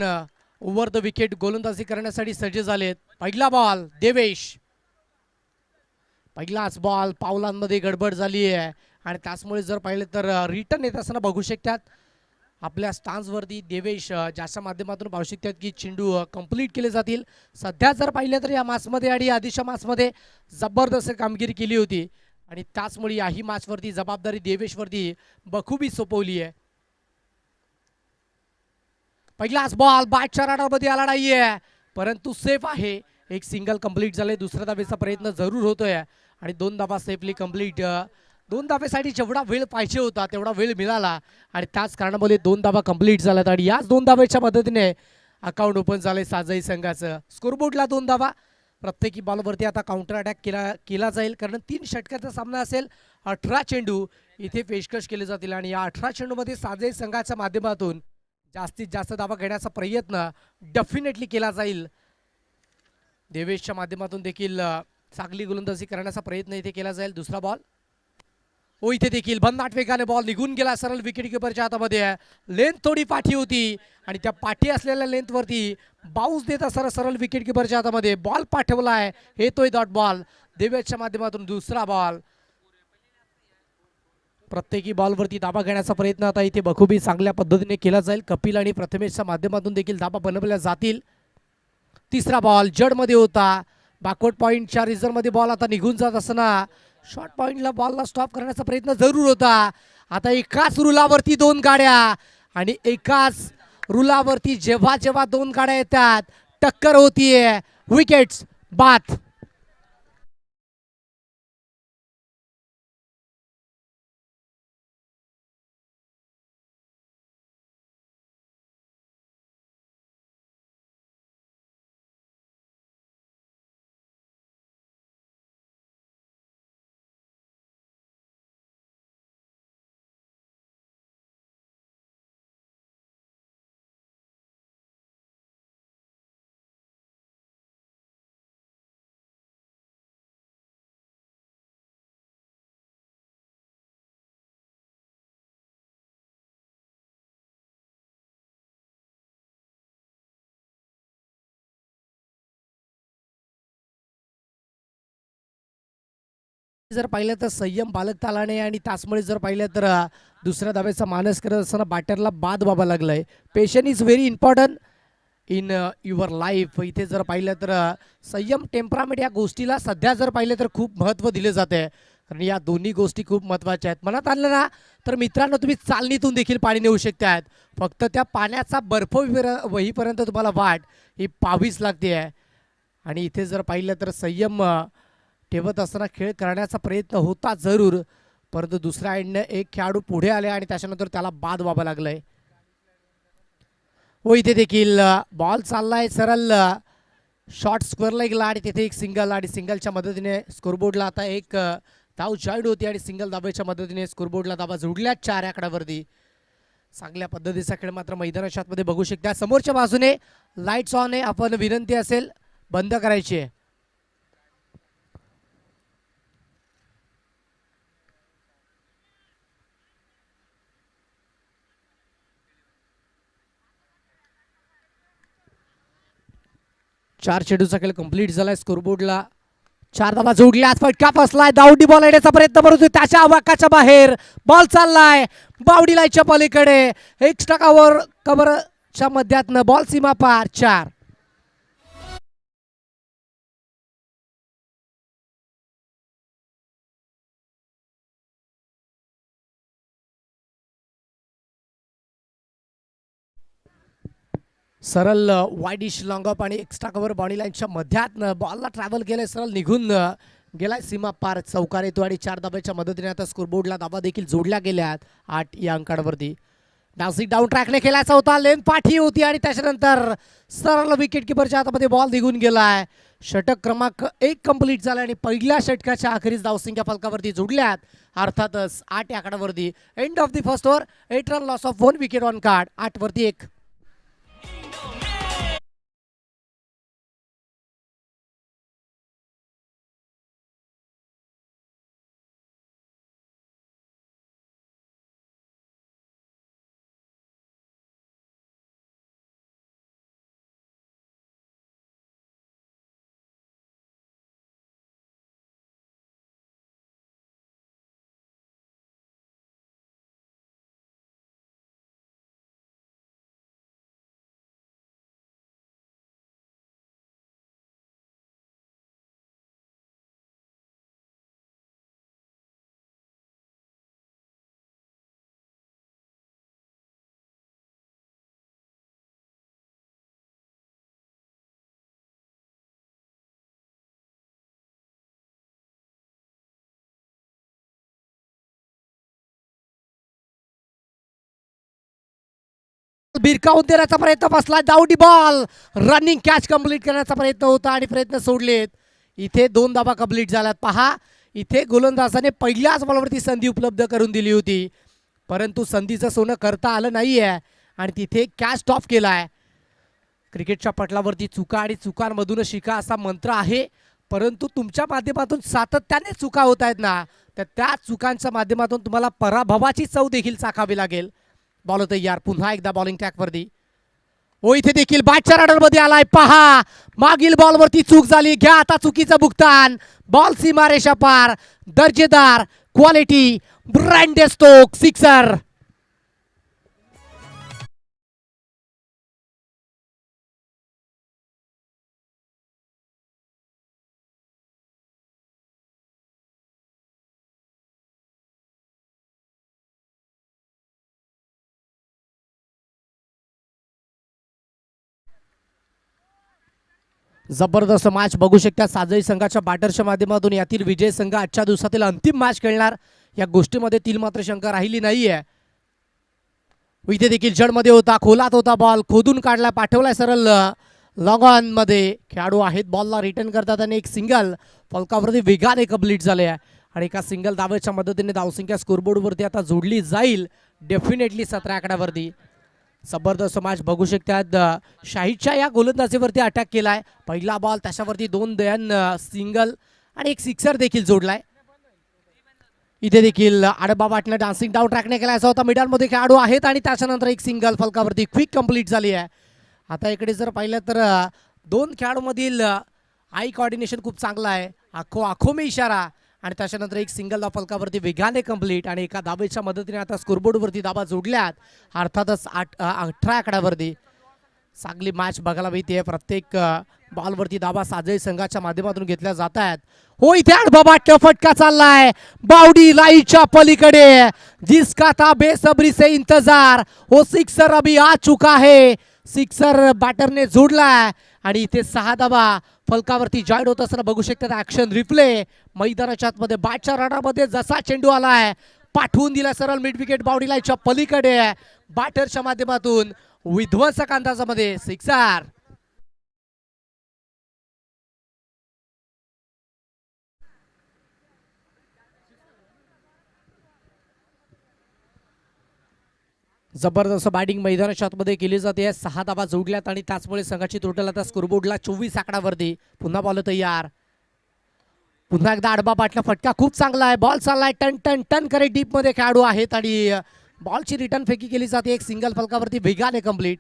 Over the wicket गोलंदाजी करण्यासाठी सज्ज झालेत. पहिला बॉल देवेश, पहिलाच बॉल पावलांमध्ये गडबड झाली आहे आणि त्याचमुळे जर पाहिलं तर रिटर्न येत असताना बघू शकतात आपल्या स्टान्सवरती देवेश ज्याच्या माध्यमातून पाहू शकतात की चेंडू कंप्लीट केले जातील. सध्या जर पाहिलं तर या मॅचमध्ये आणि आधीच्या मॅचमध्ये जबरदस्त कामगिरी केली होती आणि त्याचमुळे याही मॅचवरती जबाबदारी देवेशवरती बखूबी सोपवली आहे. पहिलाच बॉल बॅटच्या राडामध्ये आला नाहीये परंतु सेफ आहे. एक सिंगल कंप्लीट झाले. दुसऱ्या धावेचा प्रयत्न जरूर होतोय आणि 2 धावा सेफली कंप्लीट. 2 धावेसाठी जेवढा वेळ पाहिजे होता तेवढा वेळ मिळाला आणि त्याच कारणामुळे 2 धावा कंप्लीट झाल्यात आणि याच 2 धावेच्या मदतीने अकाउंट ओपन झाले साजई संघाचं. स्कोरबोर्डला 2 धावा. प्रत्येकी बॉलवरती आता काउंटर अटॅक केला जाईल कारण 3 षटकाचा सामना असेल. 18 चेंडू इथे पेशकश केले जातील आणि या 18 चेंडूमध्ये साजई संघाच्या माध्यमातून जास्तीत जास्त धावा घेण्याचा प्रयत्न डेफिनेटली केला जाईल. देवेशच्या माध्यमातून देखील चांगली गोलंदाजी करण्याचा प्रयत्न इथे केला जाईल. दुसरा बॉल ओ इथे देखील भन्नाट वेगाने बॉल निघून गेला सरळ विकेट किपरच्या हातामध्ये. लेंथ थोडी पाठी होती आणि त्या पाठी असलेल्या लेंथवरती बाउन्स देता सरळ विकेट किपरच्या हातामध्ये बॉल पाठवलाय. येतोय डॉट बॉल देवेशच्या माध्यमातून. दुसरा बॉल. प्रत्येकी बॉलवरती दाबा घेण्याचा प्रयत्न आता इथे बखूबी चांगल्या पद्धतीने केला जाईल. कपिल आणि प्रथमेशच्या माध्यमातून देखील दाबा बनवल्या जातील. तिसरा बॉल जडमध्ये होता. बॅकवर्ड पॉईंटच्या रिझर्वमध्ये बॉल आता निघून जात असताना शॉर्ट पॉईंटला बॉलला स्टॉप करण्याचा प्रयत्न जरूर होता. आता एकाच रुलावरती 2 गाड्या आणि एकाच रुलावरती जेव्हा जेव्हा 2 गाड्या येतात टक्कर होतीये. विकेट्स बाद. जर पाहिलं तर संयम बालक तालाने आणि त्याचमुळे जर पाहिलं तर दुसऱ्या धावेचा मानस करत असताना बॅटरला बाद व्हावा लागलाय. Patience is very important in your life. इथे जर पाहिलं तर संयम टेम्परामेंट या गोष्टीला सध्या जर पाहिलं तर खूप महत्त्व दिले जाते कारण या दोन्ही गोष्टी खूप महत्त्वाच्या आहेत. मनात आणलं ना तर मित्रांनो तुम्ही चालणीतून देखील पाणी नेऊ शकतात. फक्त त्या पाण्याचा बर्फ वहीपर्यंत तुम्हाला वाट ही पाहावीच लागते आहे आणि इथे जर पाहिलं तर संयम ठेवत असताना खेळ करण्याचा प्रयत्न होता जरूर परंतु दुसऱ्या एंडने एक खेळाडू पुढे आले आणि त्याच्यानंतर त्याला बाद व्हावं लागलंय. व इथे देखील बॉल चाललाय सरळ शॉर्ट स्क्वेअरला गेला आणि तिथे एक सिंगल आणि सिंगलच्या मदतीने स्कोरबोर्डला आता एक धाव जॉईड होती आणि सिंगल धावेच्या मदतीने स्कोरबोर्डला धावा जोडल्या 4 आकड्यावरती. चांगल्या पद्धतीचा खेळ मात्र मैदानाच्या आतमध्ये बघू शकता. समोरच्या बाजूने लाईट्स ऑन आहे. आपण विनंती असेल बंद करायची आहे. चार चेंडूचा खेळ कंप्लीट झालाय. स्कोरबोर्डला 4 धावा जोडल्या. फटका फसलाय. दावडी बॉल येण्याचा प्रयत्न परंतु त्याच्या आवाकाच्या बाहेर बॉल चाललाय बावडी लाईनच्या पलीकडे. एक्स्ट्रा कव्हरच्या मध्यातनं बॉल सीमा पार. 4. सरळ वाईडिश लॉंगअप आणि एक्स्ट्रा कव्हर बॉडी लाईनच्या मध्यातनं बॉलला ट्रॅव्हल केलंय. सरळ निघून गेलाय सीमा पार. चौकार येतो आणि 4 धाब्याच्या मदतीने आता स्कोरबोर्डला धाबा देखील जोडल्या गेल्यात 8 या अंकांवरती. डान्सिंग डाऊन ट्रॅकने खेळायचा होता. लेन पाठी होती आणि त्याच्यानंतर सरळ विकेट किपरच्या हातामध्ये बॉल निघून गेलाय. षटक क्रमांक 1 कंप्लीट झाला आणि पहिल्या षटकाच्या अखेरीस धावसंख्या फलकावरती जोडल्यात. अर्थातच 8 या आकड्यावरती. End of the first over. 8 run loss of 1 wicket on card. 8 वरती 1. भिरकावून देण्याचा प्रयत्न बसला, down ball, running catch complete करण्याचा प्रयत्न होता आणि प्रयत्न सोडलेत. इथे 2 धावा कंप्लीट झाल्यात. पहा, इथे गोलंदाजाने पहिल्याच बॉलवरती संधी उपलब्ध करून दिली होती, परंतु संधीचं सोनं करता आलं नाहीये आणि तिथे कॅच स्टॉप केलाय. क्रिकेटच्या पटलावरती चुका आणि चुकांमधून शिका असा मंत्र आहे, परंतु तुमच्या माध्यमातून सातत्याने चुका होत आहेत ना, तर त्या चुकांच्या माध्यमातून तुम्हाला पराभवाची चव देखील चाखावी लागेल. बॉल तयार, पुन्हा एकदा बॉलिंग ट्रॅकवरती. ओ इथे देखील बॅटच्या राडरमध्ये आलाय. पहा, मागील बॉलवरती चूक झाली, घ्या आता चुकीचं भुगतान. बॉल सीमारेषा पार, दर्जेदार, क्वालिटी, ब्रँड स्टोक, सिक्सर. जबरदस्त मॅच बघू शकता साजई संघाच्या बॅटरच्या माध्यमातून. यातील विजय संघ आजच्या दिवसातील अंतिम मॅच खेळणार, या गोष्टीमध्ये तील मात्र शंका राहिली नाहीये. इथे देखील जडमध्ये होता, खोलात होता, बॉल खोदून काढला, पाठवलाय सरळ लॉंग ऑन मध्ये. खेळाडू आहेत, बॉलला रिटर्न करतात आणि एक सिंगल फलकावरती वेगाने कंप्लीट झाले आहे आणि एका सिंगल धावेच्या मदतीने धावसंख्या स्कोरबोर्डवरती आता जोडली जाईल डेफिनेटली 17 आकड्यावरती. जबरदस्त मॅच बघू शकतात. शाहीदच्या या गोलंदाजीवरती अटॅक केलाय. पहिला बॉल, त्याच्यावरती 2 दयन सिंगल आणि एक सिक्सर देखील जोडलाय. इथे देखील आडबा वाटणं डान्सिंग डाऊन ट्रॅकने केला होता. मिडलमध्ये खेळाडू आहेत आणि त्याच्यानंतर एक सिंगल फलकावरती क्विक कंप्लीट झाली आहे. आता इकडे जर पाहिलं तर 2 खेळाडूमधील आय कोऑर्डिनेशन खूप चांगला आहे. आखो में इशारा आणि त्याच्यानंतर एक सिंगल धाव फलकावरती वेगाने कंप्लीट आणि एका धावेच्या मदतीने आता स्कोरबोर्डवरती धावा जोडल्यात, अर्थातच 18 आकड्यावरती. चांगली मॅच बघायला मिळते. प्रत्येक बॉलवरती धावा साजई संघाच्या माध्यमातून घेतल्या जात आहेत. हो इथे आडबाबाट फटका चाललाय, बाउडी लाईच्या पलीकडे, जिसका था बेसब्री से इंतजार, वो सिक्सर अभी आ चुका है. सिक्सर बॅटरने जोडलाय आणि इथे 6 धावा फलकावरती जॉईन होत असताना बघू शकतात. ऍक्शन रिप्ले मैदानाच्या आतमध्ये बॅटच्या रडामध्ये जसा चेंडू आलाय, पाठवून दिला सरळ मिड विकेट बाउडी लाईनच्या पलीकडे. बॅटरच्या माध्यमातून विध्वंसक अंदाजामध्ये सिक्सर. जबरदस्त बॅटिंग मैदानाच्या आतमध्ये केली जाते. 6 धावा जोडल्यात आणि त्याचमुळे संघाची टोटल आता स्कोरबोर्डला 24 आकड्यावरती. पुन्हा बॉल तयार, पुन्हा एकदा आडबा पाटला फटका खूप चांगला आहे. बॉल चाललाय टन टन टन करे डीप मध्ये खेळाडू आहेत आणि बॉलची रिटर्न फेकी केली जाते. एक सिंगल फलकावरती वेगाने कंप्लीट.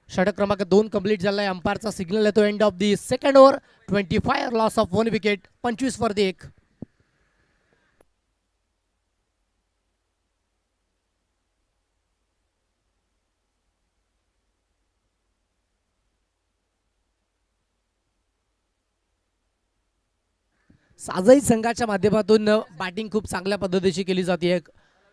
षटक क्रमांक 2 कंप्लीट झालाय. अंपायरचा सिग्नल येतो end of the second over. 25 loss of 1 wicket, 25 वरती 1. साजई संघाच्या माध्यमातून बॅटिंग खूप चांगल्या पद्धतीची केली जाते.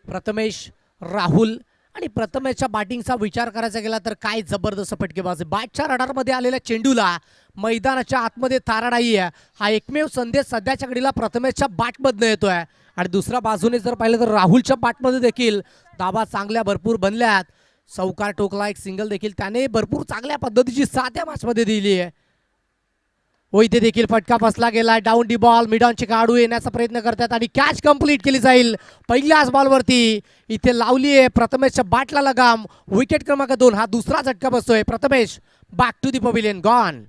प्रथमेश, राहुल आणि प्रथमेशच्या बॅटिंगचा विचार करायचा गेला तर काय जबरदस्त फटकेबाजी. बॅटच्या रडारमध्ये आलेल्या चेंडूला मैदानाच्या आतमध्ये थारा नाही आहे, हा एकमेव संदेश सध्याच्या घडीला प्रथमेशच्या बॅटमधनं येतोय. आणि दुसऱ्या बाजूने जर पाहिलं तर राहुलच्या बॅटमध्ये देखील धावा चांगल्या भरपूर बनल्यात. चौकार टोकला, एक सिंगल देखील त्याने भरपूर चांगल्या पद्धतीची साथ या मॅचमध्ये दिली आहे. व इथे देखील फटका फसला गेला. डाऊन डी बॉल, मिडॉनचे खेळाडू येण्याचा प्रयत्न करतात आणि कॅच कंप्लीट केली जाईल. पहिल्याच बॉलवरती इथे लावली आहे प्रथमेशच्या बॅटला लगाम. विकेट क्रमांक 2, हा दुसरा झटका बसतोय. Prathamesh back to the pavilion, gone.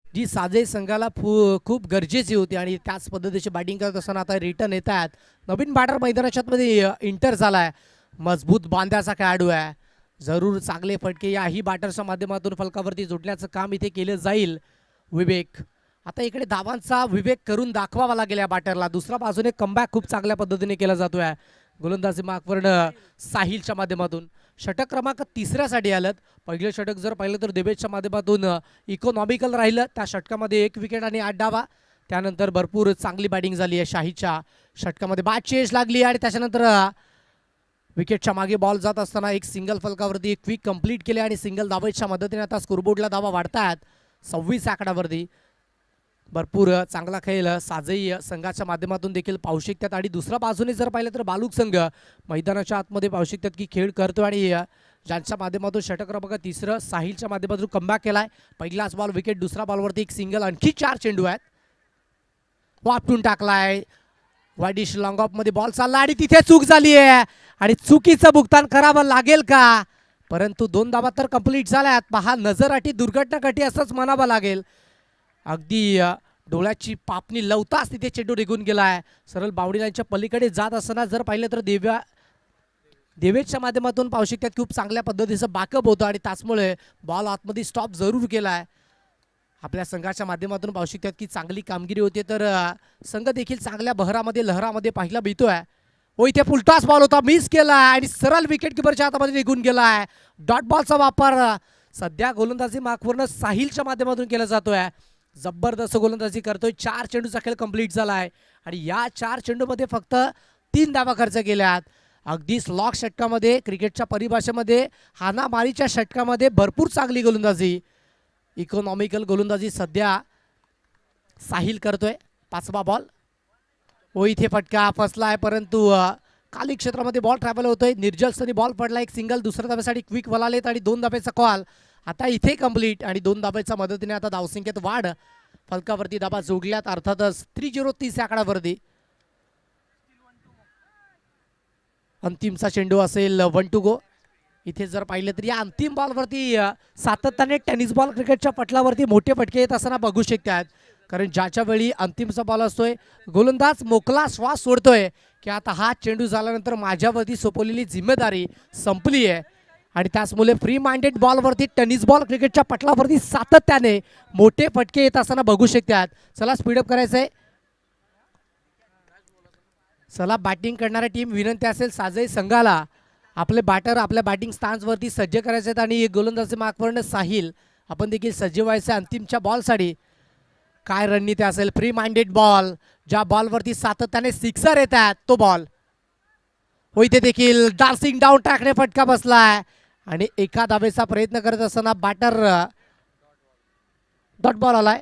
जी साजई संघाला खूप गरजेची होती आणि त्याच पद्धतीची बॅटिंग करत असताना आता रिटर्न येत आहेत. नवीन बॅटर मैदानाच्या मध्ये इंटर झालाय. मजबूत बांध्याचा खेळाडू आहे. जरूर चांगले फटके याही बॅटरच्या माध्यमातून फलकावरती जोडण्याचं काम इथे केलं जाईल. विवेक, आता इकडे धावांचा विवेक करून दाखवावा लागेल या बॅटरला. दुसऱ्या बाजूने कमबॅक खूप चांगल्या पद्धतीने केला जातोय गोलंदाजी मार्कवरनं साहिलच्या माध्यमातून. षटक क्रमांक 3ऱ्यासाठी आलं. पहिलं षटक जर पाहिलं तर देवेशच्या माध्यमातून इकॉनॉमिकल राहिलं. त्या षटकामध्ये 1 विकेट आणि 8 डावा. त्यानंतर भरपूर चांगली बॅटिंग झाली आहे. शाहीच्या षटकामध्ये बाद चेस लागली आणि त्याच्यानंतर विकेटच्या मागे बॉल जात असताना एक सिंगल फलकावरती एक क्विक कंप्लीट केले आणि सिंगल धावेच्या मदतीने आता स्कोरबोर्डला धावा वाढतात 26 आकड्यावरती. भरपूर चांगला खेळ साजई संघाच्या माध्यमातून देखील पाहू शकतात. आणि दुसऱ्या बाजूने जर पाहिलं तर बालुक संघ मैदानाच्या आतमध्ये पाहू शकतात की खेळ करतो आणि ज्यांच्या माध्यमातून षटक क्रमांक 3 साहिलच्या माध्यमातून कमबॅक केलाय. पहिलाच बॉल विकेट, दुसऱ्या बॉलवरती एक सिंगल, आणखी 4 चेंडू आहेत. वापटून टाकलाय वाईडिश लॉंग ऑफ मध्ये बॉल चालला आणि तिथे चूक झाली आहे आणि चुकीचं भुगतान करावं लागेल का, परंतु 2 धावा तर कंप्लीट झाल्यात. पहा नजर दुर्घटना कटी असंच म्हणावं लागेल. अगदी डोळ्याची पापणी लवताच तिथे चेंडू निघून गेलाय. सरळ बाउंड्री लाईनच्या पलीकडे जात असताना जर पाहिलं तर देवेशच्या माध्यमातून पाहू शकतात खूप चांगल्या पद्धतीचं बॅकअप होतं आणि त्याचमुळे बॉल आतमध्ये स्टॉप जरूर केलाय. आपल्या संघाच्या माध्यमातून पाहू शकतात की चांगली कामगिरी होते. तर संघ देखील चांगल्या बहरामध्ये लहरामध्ये पाहायला मिळतोय. हो इथे फुलटॉस बॉल होता, मिस केलाय आणि सरळ विकेट किपरच्या हातामध्ये निघून गेलाय. डॉट बॉलचा वापर सध्या गोलंदाजी मार्कवरनं साहिलच्या माध्यमातून केला जातोय. जबरदस्त गोलंदाजी करतोय. 4 चेंडूचा खेळ कंप्लीट झालाय आणि या 4 चेंडूमध्ये फक्त 3 धावा खर्च केल्यात. अगदी स्लॉक षटकामध्ये क्रिकेटच्या परिभाषेमध्ये हानामारीच्या षटकामध्ये भरपूर चांगली गोलंदाजी, इकॉनॉमिकल गोलंदाजी सध्या साहिल करतोय. 5वा बॉल. ओ इथे फटका फसलाय परंतु खाली क्षेत्रामध्ये बॉल ट्रॅव्हल होतोय. निर्जलस्थानी बॉल पडला. एक सिंगल, दुसऱ्या धाब्यासाठी क्विक वलालेत आणि 2 धाब्याचा कॉल आता इथे कंप्लीट आणि 2 धाब्याच्या मदतीने आता धावसंख्येत वाढ. फलकावरती धाबा जोडल्यात अर्थातच 3-0 आकड्यावरती. अंतिमचा चेंडू असेल 1 to go. इथे जर पाहिलं तर या अंतिम बॉलवरती सातत्याने टेनिस बॉल क्रिकेटच्या पटलावरती मोठे फटके येत असताना बघू शकतात. कारण ज्याच्या वेळी अंतिमचा बॉल असतोय गोलंदाज मोकळा श्वास सोडतोय की आता हा चेंडू झाल्यानंतर माझ्यावरती सोपवलेली जिम्मेदारी संपली आहे आणि त्याचमुळे फ्री माइंडेड बॉलवरती टेनिस बॉल क्रिकेटच्या पटलावरती सातत्याने मोठे फटके येत असताना बघू शकतात. चला स्पीडअप करायचंय. चला बॅटिंग करणाऱ्या टीम विनंती असेल साजई संघाला आपले बॅटर आपल्या बॅटिंग स्टान्सवरती सज्ज करायचे आहेत आणि गोलंदाजी मार्कवरनं साहिल आपण देखील सज्ज व्हायचे अंतिमच्या बॉलसाठी. काय रणनीती असेल. फ्री माइंडेड बॉल, ज्या बॉलवरती सातत्याने सिक्सर येतात तो बॉल. हो इथे देखील डान्सिंग डाऊन टाकणे फटका बसलाय आणि एका धावेचा प्रयत्न करत असताना बॅटर डॉट बॉल आलाय.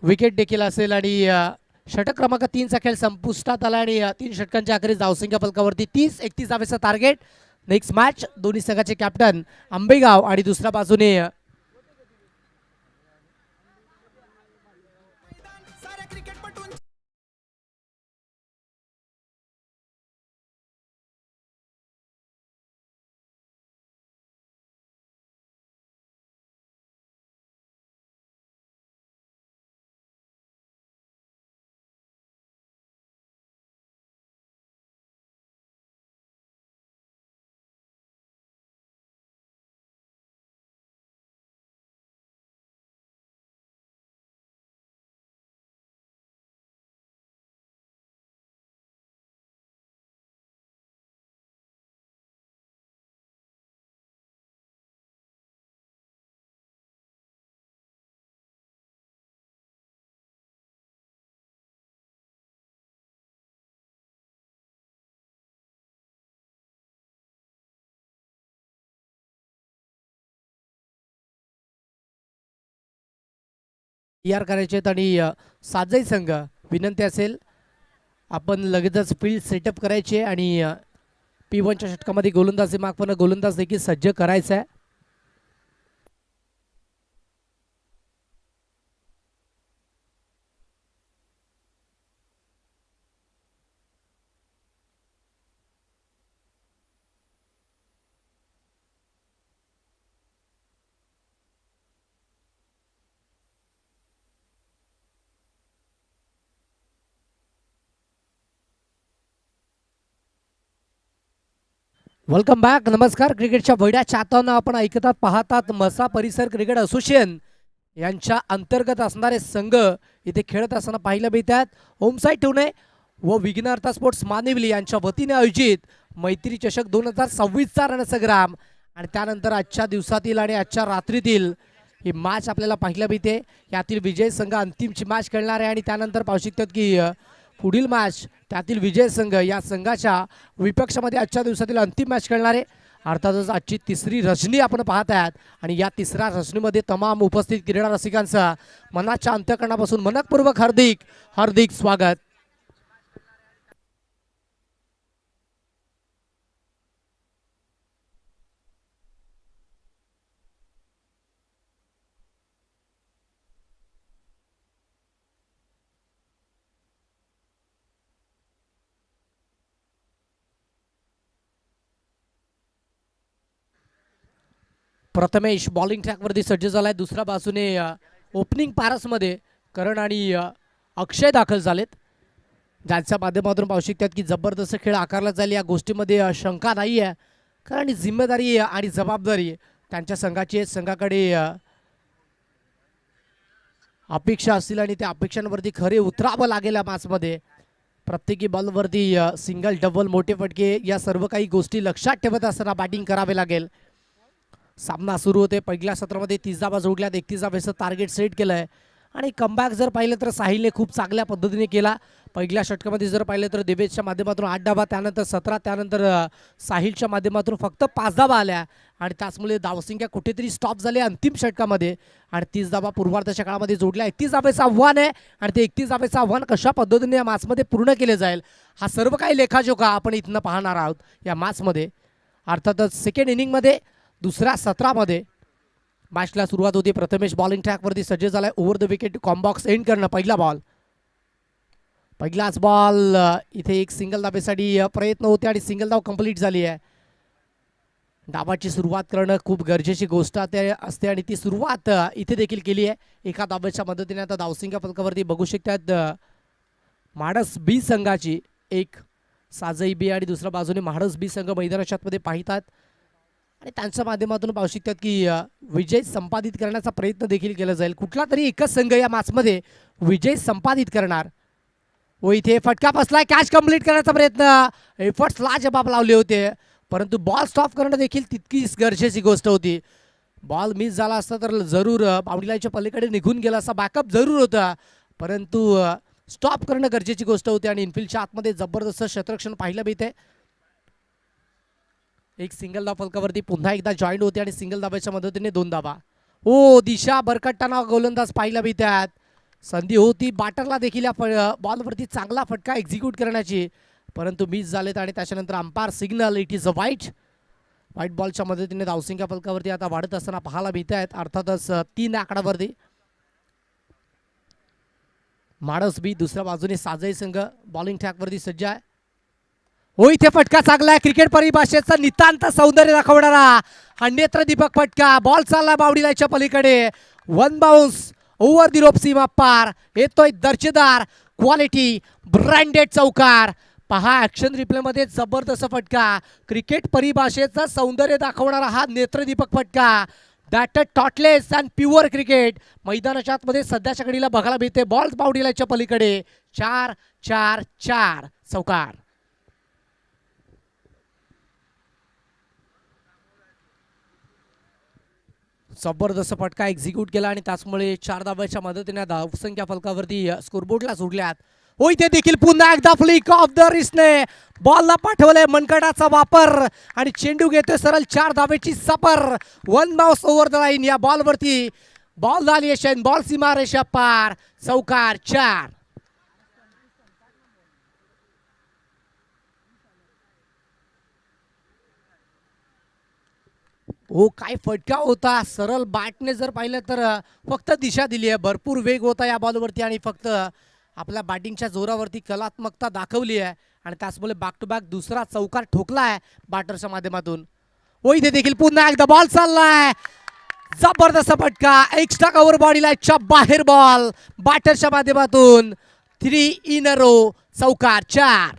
विकेट देखील असेल आणि षटक क्रमांक 3चा खेळ संपुष्टात आला आणि 3 षटकांच्या अखेरीस धावसंख्या फलकावरती 30-31 धावेचा टार्गेट. नेक्स्ट मॅच दोन्ही संघाचे कॅप्टन आंबेगाव आणि दुसऱ्या बाजूने तयार करायचे आहेत आणि साजई संघ विनंती असेल आपण लगेचच फील्ड सेटअप करायचे आणि P1च्या षटकामध्ये गोलंदाजी मार्कवरनं गोलंदाज देखील सज्ज करायचा आहे. Welcome back. नमस्कार. क्रिकेटच्या भड्या चाहताना आपण ऐकतात पाहतात मसा परिसर क्रिकेट असोसिएशन यांच्या अंतर्गत असणारे संघ इथे खेळत असताना पाहायला मिळतात. होम साईड ठेवणे व विघ्नहर्ता स्पोर्ट्स मानिवली यांच्या वतीने आयोजित मैत्री चषक 2026चा रणसंग्राम आणि त्यानंतर आजच्या दिवसातील आणि आजच्या रात्रीतील ही मॅच आपल्याला पाहायला मिळते. यातील विजय संघ अंतिमची मॅच खेळणार आहे आणि त्यानंतर पाहू शकतात की पुढील मॅच त्यातील विजय संघ या संघाच्या विपक्षामध्ये आजच्या दिवसातील अंतिम मॅच खेळणार आहे. अर्थातच आजची तिसरी रजनी आपण पाहत आहात आणि या तिसऱ्या रजनीमध्ये तमाम उपस्थित क्रीडा रसिकांचं मनाच्या अंतःकरणापासून मनपूर्वक हार्दिक हार्दिक स्वागत. प्रथमेश बॉलिंग ट्रॅकवरती सज्ज झालाय. दुसऱ्या बाजूने ओपनिंग पारसमध्ये करण आणि अक्षय दाखल झालेत, ज्यांच्या माध्यमातून पाहू शकतात की जबरदस्त खेळ आकारला जाईल. या गोष्टीमध्ये शंका नाही आहे, कारण जिम्मेदारी आणि जबाबदारी त्यांच्या संघाची आहे. संघाकडे अपेक्षा असतील आणि त्या अपेक्षांवरती खरे उतरावं लागेल या मॅचमध्ये. प्रत्येकी बॉलवरती सिंगल डबल मोठे फटके या सर्व काही गोष्टी लक्षात ठेवत असताना बॅटिंग करावे लागेल. सामना सुरू होते. पहिल्या सत्रामध्ये 30 धावा जोडल्यात, 31 धावेचं टार्गेट सेट केलं आहे आणि कमबॅक जर पाहिलं तर साहिलने खूप चांगल्या पद्धतीने केला. पहिल्या षटकामध्ये जर पाहिलं तर देवेशच्या माध्यमातून 8 धावा, त्यानंतर 17, त्यानंतर साहिलच्या माध्यमातून फक्त 5 धावा आल्या आणि त्याचमुळे धावसंख्या कुठेतरी स्टॉप झाली अंतिम षटकामध्ये आणि 30 धावा पूर्वार्धाच्या काळामध्ये जोडल्या. 31 धावेचं आव्हान आहे आणि ते 31 धावेचं आव्हान कशा पद्धतीने या मॅचमध्ये पूर्ण केले जाईल हा सर्व काही लेखाजोखा आपण इथनं पाहणार आहोत या मॅचमध्ये. अर्थातच सेकंड इनिंगमध्ये दुसऱ्या सत्रामध्ये मॅचला सुरुवात होती. प्रथमेश बॉलिंग ट्रॅकवरती सज्ज झालाय. Over the wicket combox end करणं. पहिला बॉल, पहिलाच बॉल. इथे एक सिंगल धावेसाठी प्रयत्न होते आणि सिंगल धाव कंप्लीट झाली आहे. डावाची सुरुवात करणं खूप गरजेची गोष्ट असते आणि ती सुरुवात इथे देखील केली आहे. एका धावेच्या मदतीने आता धावसंख्या फलकावरती बघू शकतात म्हाडस बी संघाची एक साजई बी आणि दुसऱ्या बाजूने म्हाडस बी संघ मैदानाच्या आतमध्ये पाहतात आणि त्यांच्या माध्यमातून पाहू शकतात की विजय संपादित करण्याचा प्रयत्न देखील केला जाईल. कुठला तरी एकच संघ या मॅचमध्ये विजय संपादित करणार. व इथे फटका बसलाय. कॅच कंप्लीट करण्याचा प्रयत्न, एफर्ट्स लाजबाब लावले होते, परंतु बॉल स्टॉप करणं देखील तितकीच गरजेची गोष्ट होती. बॉल मिस झाला असता तर जरूर बाउंड्री पलीकडे निघून गेला असा बॅकअप जरूर होता, परंतु स्टॉप करणं गरजेची गोष्ट होती आणि इनफिल्डच्या आतमध्ये जबरदस्त क्षेत्ररक्षण पाहायला मिळते. एक सिंगल धाव फलकावरती पुन्हा एकदा जॉईंट होते आणि सिंगल धाव्याच्या मदतीने 2 धावा. ओ दिशा बरकटताना गोलंदाज पाहायला मिळतात. संधी होती बाटरला देखील या बॉलवरती चांगला फटका एक्झिक्यूट करण्याची, परंतु मिस झालेत आणि त्याच्यानंतर umpire signal. It is a white बॉलच्या मदतीने धावसंख्या फलकावरती आता वाढत असताना पाहायला मिळत आहेत. अर्थातच 3 आकडावरती म्हाडस बी. दुसऱ्या बाजूने साजई संघ बॉलिंग ट्रॅकवरती सज्ज आहे. हो इथे फटका चांगला. क्रिकेट परिभाषेचा नितांत सौंदर्य दाखवणारा हा नेत्रदीपक फटका. बॉल चालला बाउंड्रीच्या पलीकडे. 1 बाउन्स ओव्हर दी रोप सीमा पार. येतोय दर्जेदार क्वालिटी ब्रँडेड चौकार. पहा ऍक्शन रिप्लेमध्ये जबरदस्त फटका. क्रिकेट परिभाषेचा सौंदर्य दाखवणारा हा नेत्रदीपक फटका. दॅट टॉटलेस अँड प्युअर क्रिकेट मैदानाच्या आतमध्ये सध्याच्या घडीला बघायला मिळते. बॉल बाउंड्रीच्या पलीकडे. 4-4-4 चौकार. जबरदस्त फटका एक्झिक्यूट केला आणि त्याचमुळे 4 धाव्याच्या मदतीने धावसंख्या फलकावरती स्कोरबोर्डला जोडल्यात. हो इथे देखील पुन्हा एकदा फ्लिक ऑफ द रिस्टने बॉलला पाठवलंय. मनगटाचा वापर आणि चेंडू घेतोय सरळ 4 धावेची सपर. 1 बाउन्स ओव्हर द लाईन. या बॉलवरती बॉल झाली यशन. बॉल सीमारेषा पार. चौकार 4. हो काय फटका होता. सरळ बॅटने जर पाहिलं तर फक्त दिशा दिली आहे. भरपूर वेग होता या बॉलवरती आणि फक्त आपल्या बॅटिंगच्या जोरावरती कलात्मकता दाखवली आहे आणि त्याचमुळे बॅक टू बॅक दुसरा चौकार ठोकला आहे बॅटरच्या माध्यमातून. हो इथे देखील पुन्हा एकदा बॉल चाललाय. जबरदस्त फटका. एक्स्ट्रा कव्हर बॉडी लाईनच्या बाहेर बॉल बॅटरच्या माध्यमातून. 3 इन अ रो. चौकार 4.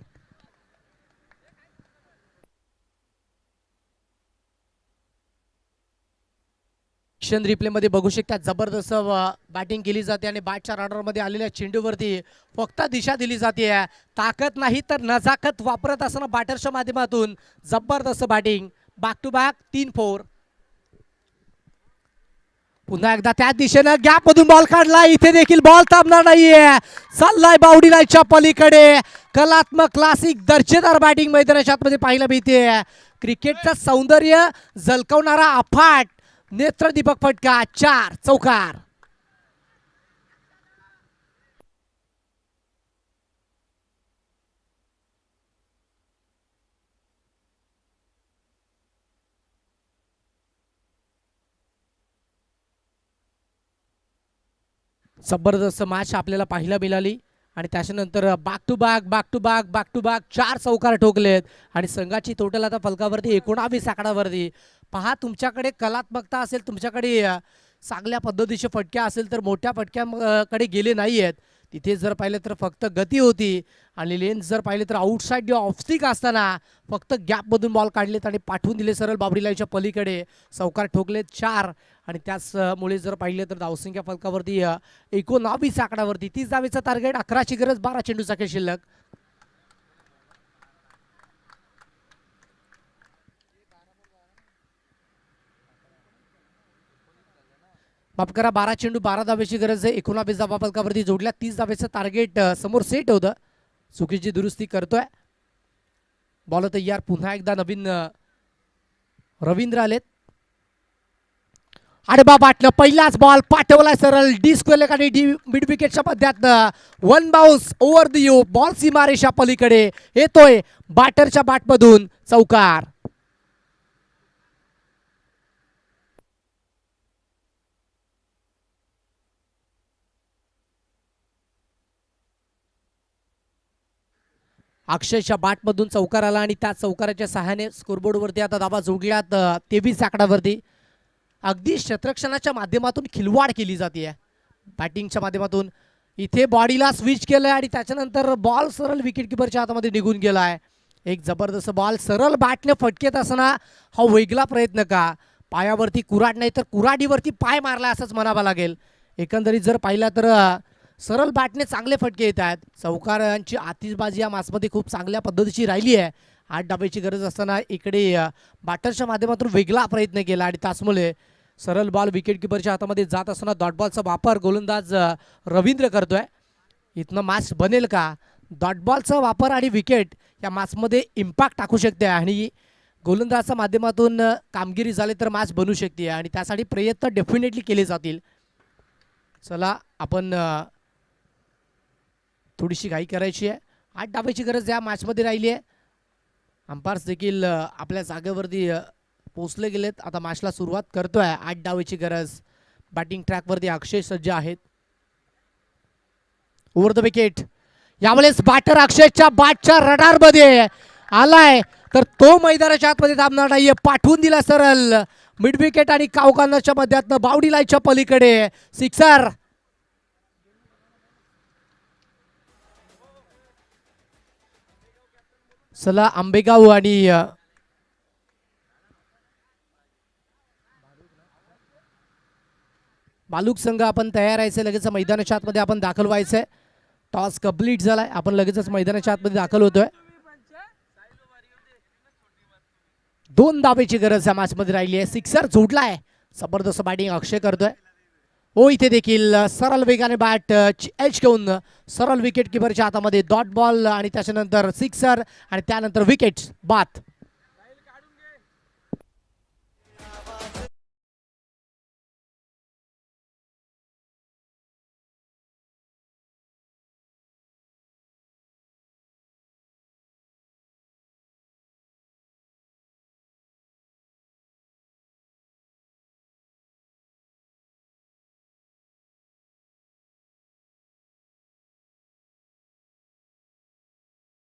एक्शन रिप्ले मध्ये बघू शकता जबरदस्त बॅटिंग केली जाते आणि बॅटच्या रडारमध्ये आलेल्या चेंडूवरती फक्त दिशा दिली जाते. ताकद नाही तर नजाकत वापरत असताना बॅटरच्या माध्यमातून जबरदस्त बॅटिंग. Back to back 3-4. पुन्हा एकदा त्या दिशेनं गॅप मधून बॉल काढला. इथे देखील बॉल थांबणार नाहीये. चाललाय बाउंड्री लाईनच्या पलीकडे. कलात्मक क्लासिक दर्जेदार बॅटिंग मैदानाच्या आतमध्ये पाहायला मिळते. क्रिकेटचं सौंदर्य झलकवणारा अफाट नेत्रदीपक फटका. 4 चौकार. जबरदस्त मॅच आपल्याला पाहायला मिळाली आणि त्याच्यानंतर बॅक टू बॅक 4 चौकार ठोकलेत आणि संघाची टोटल आता फलकावरती 19 आकडावरती. पहा, तुमच्याकडे कलात्मकता असेल, तुमच्याकडे चांगल्या पद्धतीचे फटक्या असेल तर मोठ्या फटक्याकडे गेले नाही आहेत. तिथे जर पाहिलं तर फक्त गती होती आणि लेन्स जर पाहिले तर आउटसाइड ऑफ स्टिक असताना फक्त गॅपमधून बॉल काढलेत आणि पाठवून दिले सरळ बाउंड्री लाईनच्या पलीकडे. चौकार ठोकलेत 4 आणि त्याचमुळे जर पाहिलं तर धावसंख्या फलकावरती 19 आकडावरती. 30 धावेचं टार्गेट, 11ची गरज, 12 चेंडूचा खेळ शिल्लक. माफ करा, 12 चेंडू 12 धावेची गरज आहे. 19 धावा फलकावरती जोडल्या. 30 धावेचं टार्गेट समोर सेट होतं. चुकीची दुरुस्ती करतोय. बॉल तयार. पुन्हा एकदा नवीन रवींद्र आलेत. आडबा बाटलं. पहिलाच बॉल पाठवलाय सरळ डिस्क्वेल आणि मिड विकेटच्या मध्यात. 1 bounce over the you. Ball सीमारेषा पलीकडे येतोय बॅटरच्या बॅटमधून. चौकार. अक्षयच्या बॅटमधून चौकार आला आणि त्या चौकाराच्या सहाय्याने स्कोरबोर्डवरती आता धावा जोडल्यात 23 आकडावरती. अगदी शतरक्षणाच्या माध्यमातून खिलवाड केली जाते बॅटिंगच्या माध्यमातून. इथे बॉडीला स्विच केलंय आणि त्याच्यानंतर बॉल सरळ विकेट किपरच्या हातामध्ये निघून गेलाय. एक जबरदस्त बॉल सरळ बॅटने फटकेत असताना हा वेगळा प्रयत्न का. पायावरती कुऱ्हाड नाही तर कुऱ्हाडीवरती पाय मारला असंच म्हणावं लागेल. एकंदरीत जर पाहिला तर सरळ बॅटने चांगले फटके येत आहेत. चौकारांची आतिषबाजी या मॅचमध्ये खूप चांगल्या पद्धतीची राहिली आहे. 8 डाब्याची गरज असताना इकडे बॅटरच्या माध्यमातून वेगळा प्रयत्न केला आणि त्याचमुळे सरळ बॉल विकेट किपरच्या हातामध्ये जात असताना डॉट बॉलचा वापर गोलंदाज रवींद्र करतोय. इथनं मॅच बनेल का. डॉट बॉलचा वापर आणि विकेट या मॅचमध्ये इम्पॅक्ट टाकू शकते आणि गोलंदाजच्या माध्यमातून कामगिरी झाली तर मॅच बनू शकते आणि त्यासाठी प्रयत्न डेफिनेटली केले जातील. चला, आपण थोडीशी घाई करायची आहे. 8 डावाची गरज या मॅचमध्ये राहिली आहे. अंपायर्स देखील आपल्या जागेवरती पोहोचले गेलेत. आता मॅचला सुरुवात करतोय. 8 डावाची गरज. बॅटिंग ट्रॅकवरती अक्षय सज्ज आहेत. Over the wicket. यावेळेस बॅटर अक्षयच्या बॅटच्या रडारमध्ये आलाय तर तो मैदानाच्या आतमध्ये थांबणार नाहीये. पाठवून दिला सरळ मिड विकेट आणि कावकानाच्या मध्यातनं बाउंड्री लाईनच्या पलीकडे. सिक्सर. चला, आंबेगाव आणि बालूक संघ आपण तयार आहे. लगेच मैदानाच्या आतमध्ये आपण दाखल व्हायचंय. टॉस कंप्लीट झालाय. आपण लगेचच मैदानाच्या आतमध्ये दाखल होतोय. 2 धावेची गरज या मॅच मध्ये राहिली आहे. सिक्सर जोडलाय. जबरदस्त बॅटिंग अक्षय करतोय. ओ, इथे देखील सरळ वेगाने बॅट एच घेऊन सरळ विकेट किपरच्या हातामध्ये डॉट बॉल आणि त्याच्यानंतर सिक्सर आणि त्यानंतर विकेट बाद.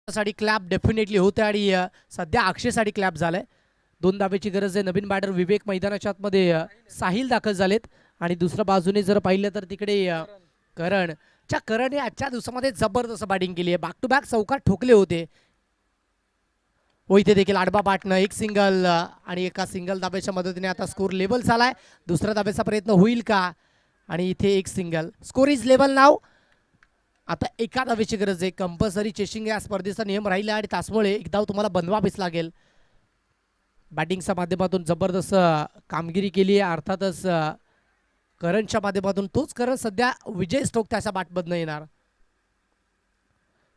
साठी क्लॅप डेफिनेटली होते आणि सध्या अक्षयसाठी क्लॅप झालाय. 2 धावेची गरज आहे. नवीन बॅटर विवेक मैदानाच्या आतमध्ये साहिल दाखल झालेत आणि दुसऱ्या बाजूने जर पाहिलं तर तिकडे करणने आजच्या दिवसामध्ये जबरदस्त बॅटिंग केली आहे. बॅक टू बॅक चौकार ठोकले होते. व इथे देखील आडबा पाटणं एक सिंगल आणि एका सिंगल धाब्याच्या मदतीने आता स्कोर लेबल झालाय. दुसऱ्या धाब्याचा प्रयत्न होईल का? आणि इथे एक सिंगल. स्कोर इज लेबल नाव. आता एका धावेची गरज आहे. कंपल्सरी चेसिंग या स्पर्धेचा नियम राहिला आणि त्यामुळे एक धाव तुम्हाला बनवावीच लागेल. बॅटिंगच्या माध्यमातून जबरदस्त कामगिरी केली आहे. अर्थातच करणच्या माध्यमातून तोच करण सध्या विजय स्टोक त्याच्या बॅटमधनं येणार.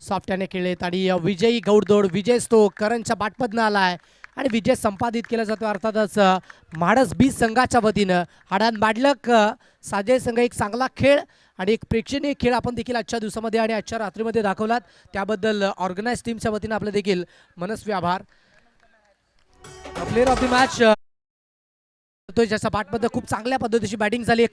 सॉफ्टने खेळलेत आणि विजयी गौडदौड विजय स्टोक करणच्या बॅटमधनं आलाय आणि विजय संपादित केला जातो. अर्थातच म्हाडस बी संघाच्या वतीनं हाडान माडलक साजय संघ एक चांगला खेळ आणि एक प्रेक्षणीय खेळ आपण देखील आजच्या दिवसामध्ये आणि आजच्या रात्रीमध्ये दाखवलात. त्याबद्दल ऑर्गनाइज टीमच्या वतीनं आपले देखील मनस्वी आभार. प्लेअर ऑफ द मॅच ज्याच्या बॅटमध्ये खूप चांगल्या पद्धतीची बॅटिंग झाली.